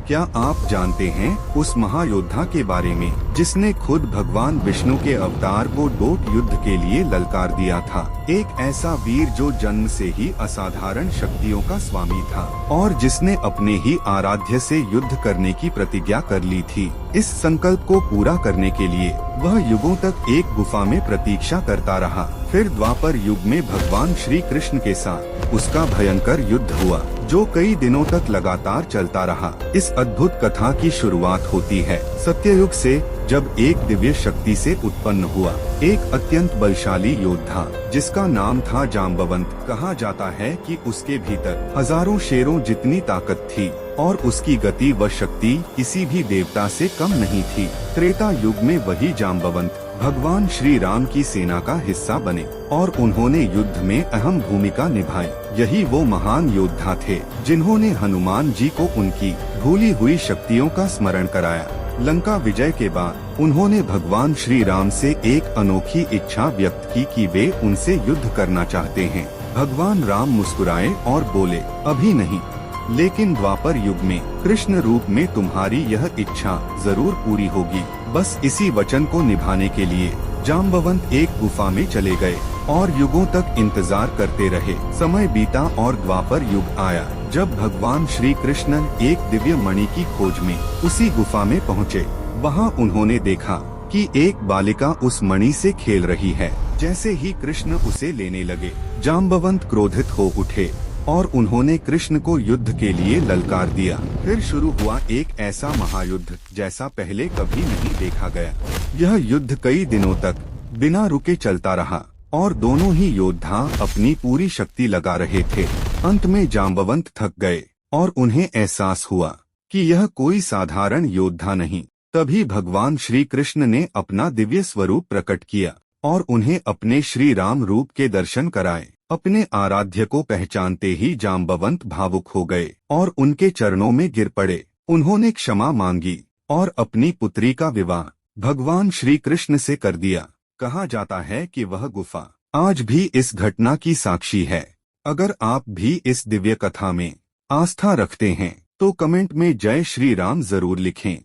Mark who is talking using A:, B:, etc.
A: क्या आप जानते हैं उस महायोद्धा के बारे में जिसने खुद भगवान विष्णु के अवतार को डोट युद्ध के लिए ललकार दिया था? एक ऐसा वीर जो जन्म से ही असाधारण शक्तियों का स्वामी था और जिसने अपने ही आराध्य से युद्ध करने की प्रतिज्ञा कर ली थी। इस संकल्प को पूरा करने के लिए वह युगों तक एक गुफा में प्रतीक्षा करता रहा। फिर द्वापर युग में भगवान श्री कृष्ण के साथ उसका भयंकर युद्ध हुआ, जो कई दिनों तक लगातार चलता रहा। इस अद्भुत कथा की शुरुआत होती है सत्ययुग से, जब एक दिव्य शक्ति से उत्पन्न हुआ एक अत्यंत बलशाली योद्धा जिसका नाम था जाम्बवंत। कहा जाता है कि उसके भीतर हजारों शेरों जितनी ताकत थी और उसकी गति व शक्ति किसी भी देवता से कम नहीं थी। त्रेता युग में वही जाम्बवंत भगवान श्री राम की सेना का हिस्सा बने और उन्होंने युद्ध में अहम भूमिका निभाई। यही वो महान योद्धा थे जिन्होंने हनुमान जी को उनकी भूली हुई शक्तियों का स्मरण कराया। लंका विजय के बाद उन्होंने भगवान श्री राम से एक अनोखी इच्छा व्यक्त की कि वे उनसे युद्ध करना चाहते हैं। भगवान राम मुस्कुराए और बोले, अभी नहीं, लेकिन द्वापर युग में कृष्ण रूप में तुम्हारी यह इच्छा जरूर पूरी होगी। बस इसी वचन को निभाने के लिए जाम्बवंत एक गुफा में चले गए और युगों तक इंतजार करते रहे। समय बीता और द्वापर युग आया, जब भगवान श्री कृष्ण एक दिव्य मणि की खोज में उसी गुफा में पहुँचे। वहाँ उन्होंने देखा कि एक बालिका उस मणि से खेल रही है। जैसे ही कृष्ण उसे लेने लगे, जाम्बवंत क्रोधित हो उठे और उन्होंने कृष्ण को युद्ध के लिए ललकार दिया। फिर शुरू हुआ एक ऐसा महायुद्ध जैसा पहले कभी नहीं देखा गया। यह युद्ध कई दिनों तक बिना रुके चलता रहा और दोनों ही योद्धा अपनी पूरी शक्ति लगा रहे थे। अंत में जाम्बवंत थक गए और उन्हें एहसास हुआ कि यह कोई साधारण योद्धा नहीं। तभी भगवान श्री कृष्ण ने अपना दिव्य स्वरूप प्रकट किया और उन्हें अपने श्री राम रूप के दर्शन कराए। अपने आराध्य को पहचानते ही जाम्बवंत भावुक हो गए और उनके चरणों में गिर पड़े। उन्होंने क्षमा मांगी और अपनी पुत्री का विवाह भगवान श्री कृष्ण से कर दिया। कहा जाता है कि वह गुफा आज भी इस घटना की साक्षी है। अगर आप भी इस दिव्य कथा में आस्था रखते हैं तो कमेंट में जय श्री राम जरूर लिखें।